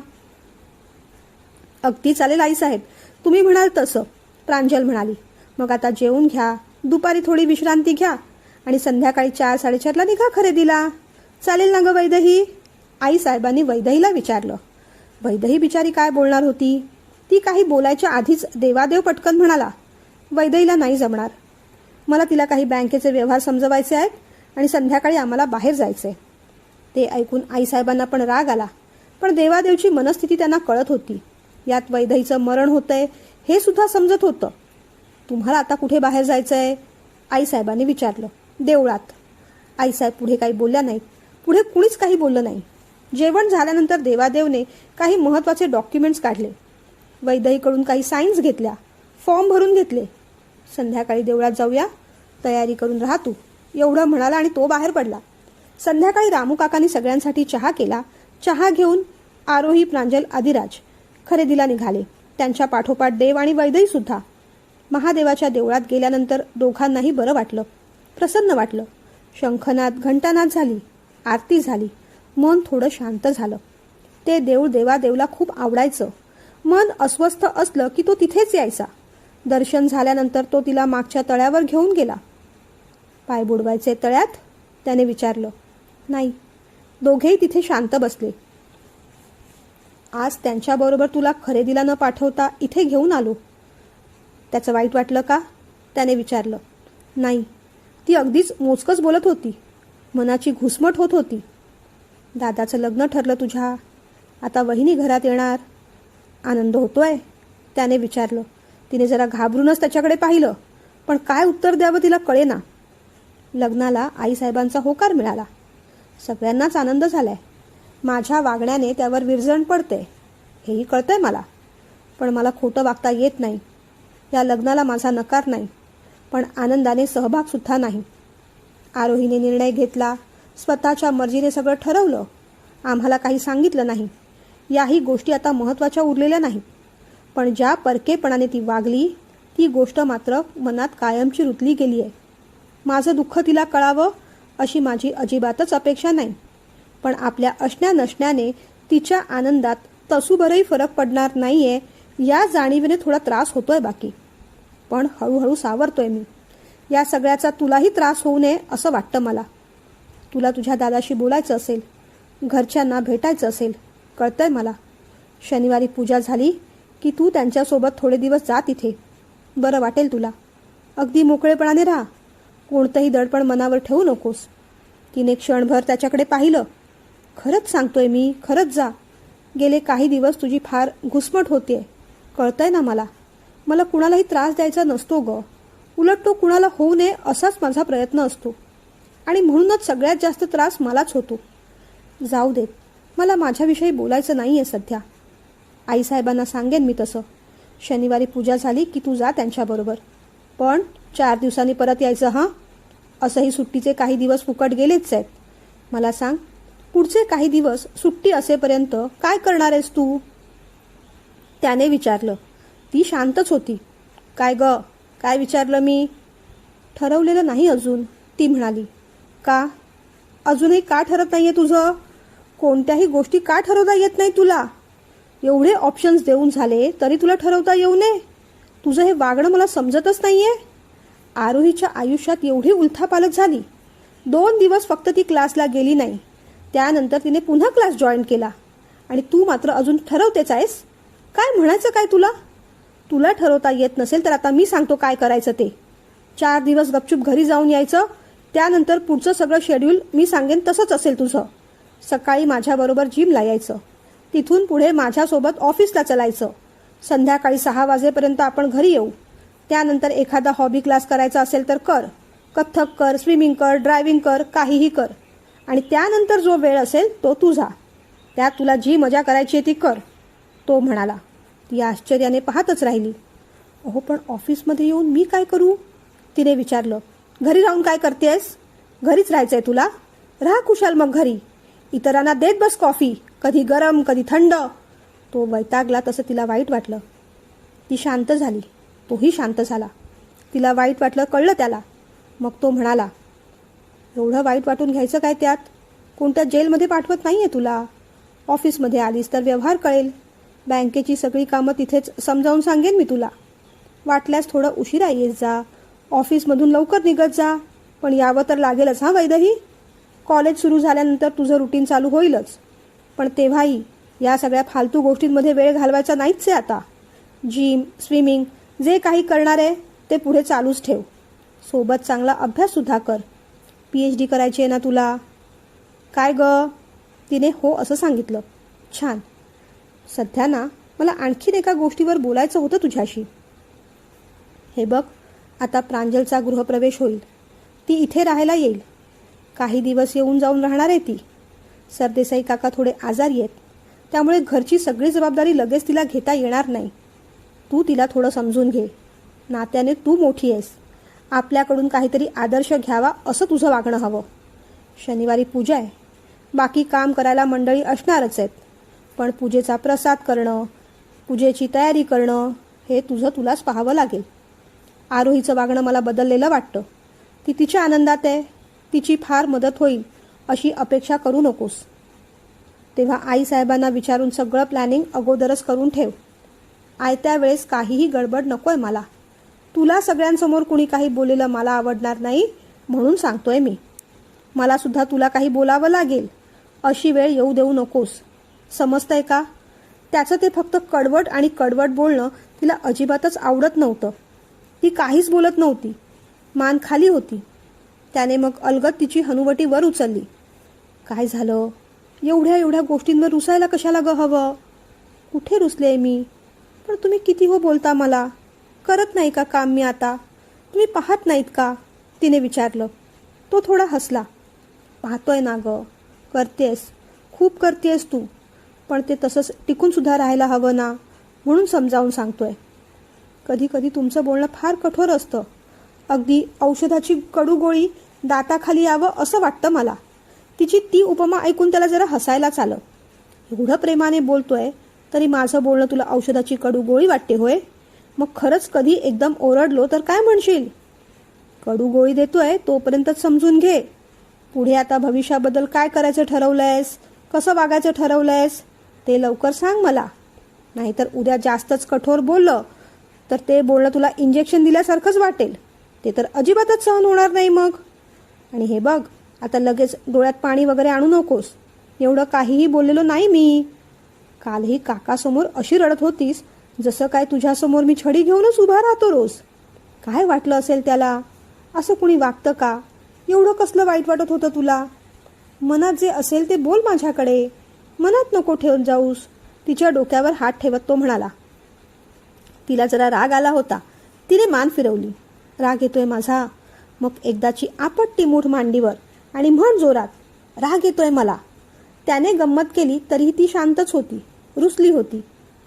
अगदी चालेल आईसाहेब, तुम्ही म्हणाल तसं, प्रांजल म्हणाली. मग आता जेवून घ्या, दुपारी थोडी विश्रांती घ्या आणि संध्याकाळी 4-4:30ला निघा खरेदीला. चालेल ना ग वैदही? आईसाहेबांनी वैदहीला विचारलं. वैदही बिचारी काय बोलणार होती. ती काही बोलायच्या आधीच देवादेव पटकन म्हणाला, वैदहीला नाही जमणार. मला तिला काही बँकेचे व्यवहार समजवायचे आहेत आणि संध्याकाळी आम्हाला बाहेर जायचे. ते ऐकून आईसाहेबांना पण राग आला, पण देवादेवची मनस्थिती त्यांना कळत होती. यात वैदहीचं मरण होतंय हे सुद्धा समजत होतं. तुम्हाला आता कुठे बाहेर जायचंय? आईसाहेबांनी विचारलं. देवळात. आईसाहेब पुढे काही बोलल्या नाहीत. पुढे कुणीच काही बोललं नाही. जेवण झाल्यानंतर देवादेवने काही महत्त्वाचे डॉक्युमेंट्स काढले. वैदहीकडून काही साईन्स घेतल्या, फॉर्म भरून घेतले. संध्याकाळी देवळात जाऊया, तयारी करून राहा तू, एवढं म्हणाला आणि तो बाहेर पडला. संध्याकाळी रामू काकांनी सगळ्यांसाठी चहा केला. चहा घेऊन आरोही, प्रांजल, आदिराज खरेदीला निघाले. त्यांच्या पाठोपाठ देव आणि वैदही सुद्धा. महादेवाच्या देवळात गेल्यानंतर दोघांनाही बरं वाटलं, प्रसन्न वाटलं. शंखनाद, घंटानाद झाली, आरती झाली. मन थोडं शांत झालं. ते देऊळ देवादेवला खूप आवडायचं. मन अस्वस्थ असलं की तो तिथेच यायचा. दर्शन झाल्यानंतर तो तिला मागच्या तळ्यावर घेऊन गेला. पाय बुडवायचे तळ्यात? त्याने विचारलं. नाही. दोघेही तिथे शांत बसले. आज त्यांच्याबरोबर तुला खरेदीला न पाठवता इथे घेऊन आलो. त्याचं वाईट वाटलं का? त्याने विचारलं. नाही. ती अगदीच मोजकच बोलत होती. मनाची घुसमट होत होती. दादाचं लग्न ठरलं तुझ्या. आता वहिनी घरात येणार. आनंद होतोय? त्याने विचारलं. तिने जरा घाबरूनच त्याच्याकडे पाहिलं, पण काय उत्तर द्यावं तिला कळेना. लग्नाला आईसाहेबांचा होकार मिळाला. सगळ्यांनाच आनंद झालाय. माझ्या वागण्याने त्यावर विरजण पडते हेही कळतंय मला, पण मला खोटं वागता येत नाही. या लग्नाला माझा नकार नाही, पण आनंदाने सहभागसुद्धा नाही. आरोहीने निर्णय घेतला, स्वतःच्या मर्जीने सगळं ठरवलं. आम्हाला काही सांगितलं नाही. याही गोष्टी आता महत्त्वाच्या उरलेल्या नाहीत, पण ज्या परकेपणाने ती वागली ती गोष्ट मात्र मनात कायमची रुतली गेली आहे. माझं दुःख तिला कळावं अशी माझी अजिबातच अपेक्षा नाही, पण आपल्या असण्या नसण्याने तिच्या आनंदात तसूभरही फरक पडणार नाहीये या जाणीवेने थोडा त्रास होतोय बाकी. पण हळूहळू सावरतोय मी. या सगळ्याचा तुलाही त्रास होऊ नये असं वाटतं मला. तुला तुझ्या दादाशी बोलायचं असेल, घरच्यांना भेटायचं असेल, कळतंय मला. शनिवारी पूजा झाली की तू त्यांच्यासोबत थोडे दिवस जा तिथे. बरं वाटेल तुला. अगदी मोकळेपणाने राहा. कोणतंही दडपण मनावर ठेवू नकोस. तिने क्षणभर त्याच्याकडे पाहिलं. खरंच सांगतोय मी, खरंच जा. गेले काही दिवस तुझी फार घुसमट होतीये, कळतंय ना मला. मला कुणालाही त्रास द्यायचा नसतो ग. उलट तो कुणाला होऊ नये असाच माझा प्रयत्न असतो. आणि म्हणूनच सगळ्यात जास्त त्रास मलाच होतो. जाऊ देत, मला माझ्याविषयी बोलायचं नाही आहे सध्या. आईसाहेबांना सांगेन मी तसं. शनिवारी पूजा झाली की तू जा त्यांच्याबरोबर. पण 4 दिवसांनी परत यायचं हां. असंही सुट्टीचे काही दिवस फुकट गेलेच आहेत. मला सांग, पुढचे काही दिवस सुट्टी असेपर्यंत काय करणार आहेस तू? त्याने विचारलं. ती शांतच होती. काय ग, काय विचारलं मी? ठरवलेलं नाही अजून, ती म्हणाली. का? अजूनही का ठरत नाहीये तुझं? कोणत्याही गोष्टी का ठरवता येत नाही तुला? एवढे ऑप्शन्स देऊन झाले तरी तुला ठरवता येऊ नये? तुझं हे वागणं मला समजतच नाहीये. आरोहीच्या आयुष्यात एवढी उलथापालथ झाली. 2 दिवस फक्त ती क्लासला गेली नाही. त्यानंतर तिने पुन्हा क्लास जॉईन केला. आणि तू मात्र अजून ठरवतेच आहेस. काय म्हणायचं काय तुला? तुला ठरवता येत नसेल तर आता मी सांगतो काय करायचं ते. 4 दिवस गपचूप घरी जाऊन यायचं. त्यानंतर पुढचं सगळं शेड्यूल मी सांगेन तसंच असेल तुझं. सकाळी माझ्याबरोबर जिमला यायचं. तिथून पुढे माझ्यासोबत ऑफिसला चलायचं. संध्याकाळी 6 वाजेपर्यंत आपण घरी येऊ. त्यानंतर एखादा हॉबी क्लास करायचा असेल तर कर. कथ्थक कर, स्विमिंग कर, ड्रायव्हिंग कर, काहीही कर. आणि त्यानंतर जो वेळ असेल तो तुझा. त्यात तुला जी मजा करायची आहे ती कर, तो म्हणाला. ती आश्चर्याने पाहतच राहिली. अहो पण ऑफिसमध्ये येऊन मी काय करू? तिने विचारलं. घरी राहून काय करतेस? घरीच राहायचंय तुला? राहा कुशाल मग घरी. इतरांना देत बस कॉफी, कधी गरम कधी थंड. तो वैतागला तसं तिला वाईट वाटलं. ती शांत झाली. तोही शांत झाला. तिला वाईट वाटलं कळलं त्याला. मग तो म्हणाला. एवढं वाईट वाटून घ्यायचं काय त्यात? कोणत्या जेलमध्ये पाठवत नाहीये तुला. ऑफिसमध्ये आलीस तर व्यवहार कळेल. बँकेची सगळी कामं तिथेच समजावून सांगेन मी तुला. वाटल्यास थोडं उशिरा येत जा. ऑफिसमधून लवकर निघत जा. पण यावं तर लागेलच हां वैदही. कॉलेज सुरू झाल्यानंतर तुझं रुटीन चालू होईलच. पण तेव्हाही या सगळ्या फालतू गोष्टींमध्ये वेळ घालवायचा नाहीच आहे आता. जिम, स्विमिंग जे काही करणार आहे ते पुढे चालूच ठेव. सोबत चांगला अभ्याससुद्धा कर. PhD करायची आहे ना तुला? काय ग? तिने हो असं सांगितलं. छान. सध्या ना मला आणखीन एका गोष्टीवर बोलायचं होतं तुझ्याशी. हे बघ, आता प्रांजलचा गृहप्रवेश होईल. ती इथे राहायला येईल. काही दिवस येऊन जाऊन राहणार आहे ती. सरदेसाई काका थोडे आजारी आहेत. त्यामुळे घरची सगळी जबाबदारी लगेच तिला घेता येणार नाही. तू तिला थोडं समजून घे. नात्याने तू मोठी आहेस. आपल्याकडून काहीतरी आदर्श घ्यावा असं तुझं वागणं हवं. शनिवारी पूजा आहे. बाकी काम करायला मंडळी असणारच आहेत. पण पूजेचा प्रसाद करणं, पूजेची तयारी करणं हे तुझं तुलाच पाहावं लागेल. आरोहीचं वागणं मला बदललेलं वाटतं. ती तिच्या आनंदात आहे. तिची फार मदत होईल अशी अपेक्षा करू नकोस. तेव्हा आईसाहेबांना विचारून सगळं प्लॅनिंग अगोदरच करून ठेव. आयत्या वेळेस काहीही गडबड नकोय मला. तुला सगळ्यांसमोर कुणी काही बोललेलं मला आवडणार नाही म्हणून सांगतोय मी. मला सुद्धा तुला काही बोलावं लागेल अशी वेळ येऊ देऊ नकोस. समजतंय का? त्याचं ते फक्त कडवट आणि कडवट बोलणं तिला अजिबातच आवडत नव्हतं. ती काहीच बोलत नव्हती. मान खाली होती. त्याने मग अलगद तिची हनुवटी वर उचलली. काय झालं? एवढ्या गोष्टींवर रुसायला कशाला ग हवं? कुठे रुसले मी? पण तुम्ही किती हो बोलता मला. करत नाही का काम मी आता? तुम्ही पाहत नाहीत का? तिने विचारलं. तो थोडा हसला. पाहतोय ना ग, करतेस, खूप करतेस तू. पण ते तसंच टिकून सुद्धा राहायला हवं ना, म्हणून समजावून सांगतोय. कधी कधी तुमचं बोलणं फार कठोर असतं. अगदी औषधाची कडू गोळी दाताखाली यावं असं वाटतं मला. तिची ती उपमा ऐकून त्याला जरा हसायलाच आलं. एवढं प्रेमाने बोलतोय तरी माझं बोलणं तुला औषधाची कडू गोळी वाटते होय? मग खरंच कधी एकदम ओरडलो तर काय म्हणशील? कडू गोळी देतोय तोपर्यंत समजून घे. पुढे आता भविष्याबद्दल काय करायचं ठरवलंयस, कसं वागायचं ठरवलंयस ते लवकर सांग मला. नाहीतर उद्या जास्तच कठोर बोललं तर ते बोलणं तुला इंजेक्शन दिल्यासारखंच वाटेल. ते तर अजिबातच सहन होणार नाही मग. आणि हे बघ, आता लगेच डोळ्यात पाणी वगैरे आणू नकोस. एवढं काहीही बोललेलो नाही मी. कालही काकासमोर अशी रडत होतीस जसं काय तुझ्यासमोर मी छडी घेऊनच उभा राहतो रोज. काय वाटलं असेल त्याला? असं कुणी वागतं का? एवढं कसलं वाईट वाटत होतं तुला? मनात जे असेल ते बोल माझ्याकडे. मनात नको ठेवत जाऊस. तिच्या डोक्यावर हात ठेवत तो म्हणाला. तिला जरा राग आला होता. तिने मान फिरवली. राग येतोय माझा? मग एकदाची आपट्टी मूठ मांडीवर आणि म्हण जोरात, राग येतोय मला. त्याने गंमत केली तरीही ती शांतच होती, रुसली होती.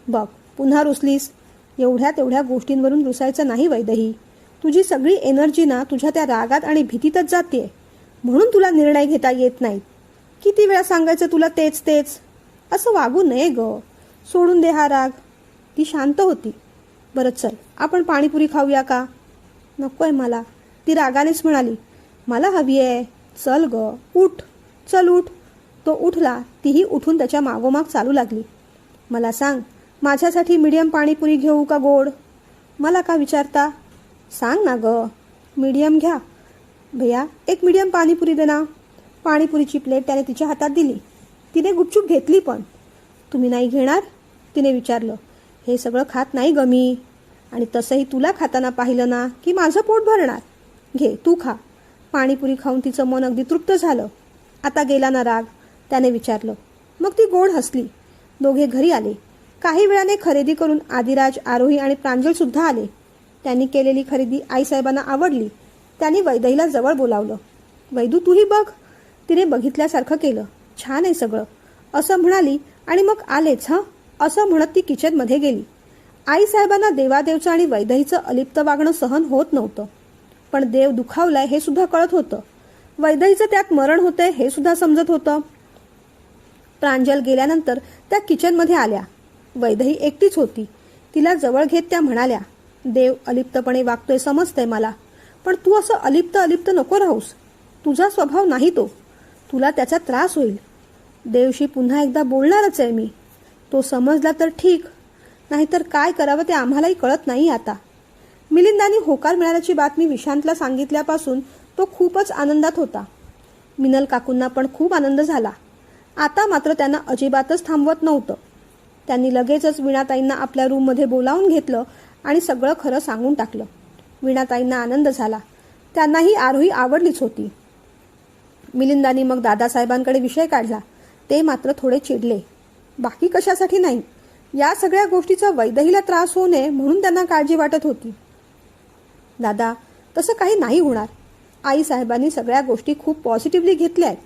बघ, पुन्हा रुसलीस. एवढ्या तेवढ्या गोष्टींवरून रुसायचं नाही वैदेही. तुझी सगळी एनर्जी ना तुझ्या त्या रागात आणि भीतीतच जाते. म्हणून तुला निर्णय घेता येत नाहीत. किती वेळा सांगायचं तुला तेच तेच. असं वागू नये ग. सोडून दे हा राग. ती शांत होती. बरं चल, आपण पाणीपुरी खाऊया का? नकोय मला, ती रागानेच म्हणाली. मला हवी आहे. चल ग, उठ. चल उठ. तो उठला. तीही उठून त्याच्या मागोमाग चालू लागली. मला सांग, माझ्यासाठी मीडियम पाणीपुरी घेऊ का गोड? मला का विचारता? सांग ना ग. मीडियम घ्या. भैया, एक मीडियम पाणीपुरी दे ना. पाणीपुरीची प्लेट त्याने तिच्या हातात दिली. तिने गुपचूप घेतली पण. तुम्ही नाही घेणार? तिने विचारलं. हे सगळं खात नाही ग मी. आणि तसंही तुला खाताना पाहिलं ना की माझं पोट भरणार. घे, तू खा. पाणीपुरी खाऊन तिचं मन अगदी तृप्त झालं. आता गेला ना राग? त्याने विचारलं. मग ती गोड हसली. दोघे घरी आले. काही वेळाने खरेदी करून आदिराज, आरोही आणि प्रांजल सुद्धा आले. त्यांनी केलेली खरेदी आईसाहेबांना आवडली. त्यांनी वैदेहीला जवळ बोलावलं. वैदू, तूही बघ. तिने बघितल्यासारखं केलं. छान आहे सगळं, असं म्हणाली आणि मग आलेच हं, असं म्हणत ती किचनमध्ये गेली. आईसाहेबांना देवादेवचं आणि वैदेहीचं अलिप्त वागणं सहन होत नव्हतं. पण देव दुखावलाय हे सुद्धा कळत होतं. वैदेहीचं त्यात मरण होतंय हे सुद्धा समजत होतं. प्रांजल गेल्यानंतर त्या किचनमध्ये आल्या. वैदेही एकटीच होती. तिला जवळ घेत त्या म्हणाल्या, देव अलिप्तपणे वागतोय समजतंय मला, पण तू असं अलिप्त नको राहूस. तुझा स्वभाव नाही तो. तुला त्याचा त्रास होईल. देवशी पुन्हा एकदा बोलणारच आहे मी. तो समजला तर ठीक, नाहीतर काय करावं ते आम्हालाही कळत नाही आता. मिलिंदाने होकार मिळाल्याची बातमी विशांतला सांगितल्यापासून तो खूपच आनंदात होता. मिनल काकूंना पण खूप आनंद झाला. आता मात्र त्यांना अजिबातच थांबवत नव्हतं. त्यांनी लगेचच वीणाताईंना आपल्या रूममध्ये बोलावून घेतलं आणि सगळं खरं सांगून टाकलं. वीणाताईंना आनंद झाला. त्यांनाही आरोही आवडलीच होती. मिलिंदानी मग दादासाहेबांकडे विषय काढला. ते मात्र थोडे चिडले. बाकी कशासाठी नाही, या सगळ्या गोष्टीचा वैदेहीला त्रास होऊ नये म्हणून त्यांना काळजी वाटत होती. दादा, तसं काही नाही होणार. आईसाहेबांनी सगळ्या गोष्टी खूप पॉझिटिव्हली घेतल्या आहेत.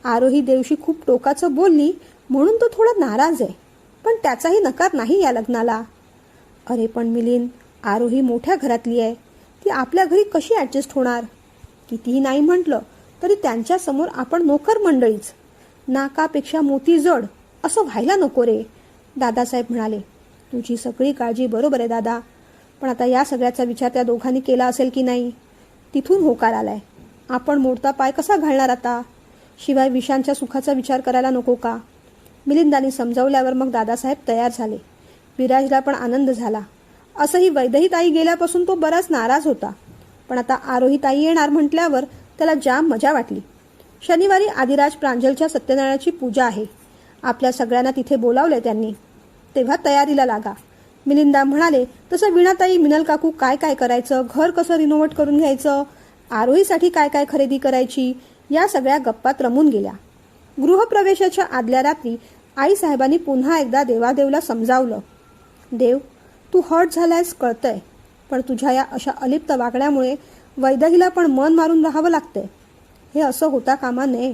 आरोही देवशी खूप टोकाचं बोलली म्हणून तो थोडा नाराज आहे, पण त्याचाही नकार नाही या लग्नाला. अरे पण मिलिंद, आरोही मोठ्या घरातली आहे. ती आपल्या घरी कशी ॲडजस्ट होणार? कितीही नाही म्हटलं तरी त्यांच्यासमोर आपण नोकर मंडळीच. नाकापेक्षा मोती जड असं व्हायला नको रे. दादासाहेब म्हणाले. तुझी सगळी काळजी बरोबर आहे दादा, पण आता या सगळ्याचा विचार त्या दोघांनी केला असेल की नाही? तिथून होकार आलाय. आपण मोडता पाय कसा घालणार आता? शिवाय विशांच्या सुखाचा विचार करायला नको का? मिलिंदानी समजावल्यावर मग दादासाहेब तयार झाले. विराजला पण आनंद झाला. असंही वैदेही ताई गेल्यापासून तो बराच नाराज होता. पण आता आरोही ताई येणार म्हटल्यावर त्याला जाम मजा वाटली. शनिवारी आदिराज प्रांजलच्या सत्यनारायणाची पूजा आहे. आपल्या सगळ्यांना तिथे बोलावले त्यांनी. तेव्हा तयारीला लागा. मिलिंदा म्हणाले तसं वीणाताई, मिनल काकू काय काय करायचं, घर कसं रिनोव्हेट करून घ्यायचं, आरोहीसाठी काय काय खरेदी करायची, या सगळ्या गप्पात रमून गेल्या. गृहप्रवेशाच्या आदल्या रात्री आईसाहेबांनी पुन्हा एकदा देवादेवला समजावलं. देव, तू हर्ट झालायस कळतंय, पण तुझ्या या अशा अलिप्त वागण्यामुळे वैदेहीला पण मन मारून राहावं लागतंय. हे असं होता कामा नये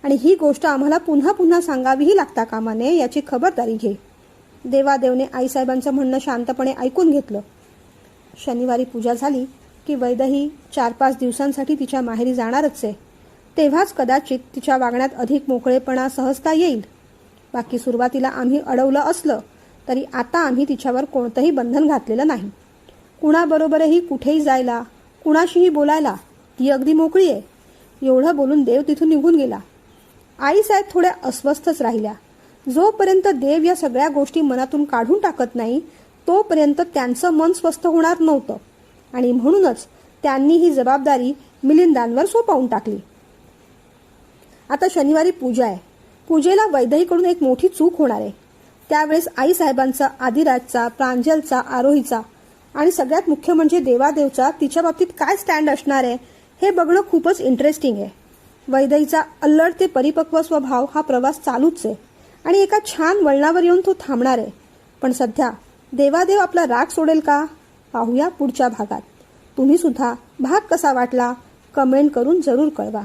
आणि ही गोष्ट आम्हाला पुन्हा पुन्हा सांगावीही लागता कामा नये याची खबरदारी घे. देवादेवने आईसाहेबांचं म्हणणं शांतपणे ऐकून घेतलं. शनिवारी पूजा झाली की वैदेही 4-5 दिवसांसाठी तिच्या माहेरी जाणारच आहे. तेव्हाच कदाचित तिच्या वागण्यात अधिक मोकळेपणा, सहजता येईल. बाकी सुरुवातीला आम्ही अडवलं असलं तरी आता आम्ही तिच्यावर कोणतंही बंधन घातलेलं नाही. कुणाबरोबरही कुठेही जायला, कुणाशीही बोलायला ती अगदी मोकळी आहे. एवढं बोलून देव तिथून निघून गेला. आईसाहेब थोड्या अस्वस्थच राहिल्या. जोपर्यंत देव या सगळ्या गोष्टी मनातून काढून टाकत नाही तोपर्यंत त्यांचं मन स्वस्थ होणार नव्हतं आणि म्हणूनच त्यांनी ही जबाबदारी मिलिंदांवर सोपवून टाकली. आता शनिवारी पूजा आहे. पूजेला वैदेहीकडून एक मोठी चूक होणार आहे. त्यावेळेस आईसाहेबांचा, आदिराजचा, प्रांजलचा, आरोहीचा आणि सगळ्यात मुख्य म्हणजे देवादेवचा तिच्या बाबतीत काय स्टँड असणार आहे हे बघणं खूपच इंटरेस्टिंग आहे. वैदेहीचा अल्लड ते परिपक्व स्वभाव हा प्रवास चालूच आहे आणि एका छान वळणावर येऊन तो थांबणार आहे. पण सध्या देवादेव आपला राग सोडेल का? पाहूया पुढच्या भागात. तुम्ही सुद्धा भाग कसा वाटला कमेंट करून जरूर कळवा.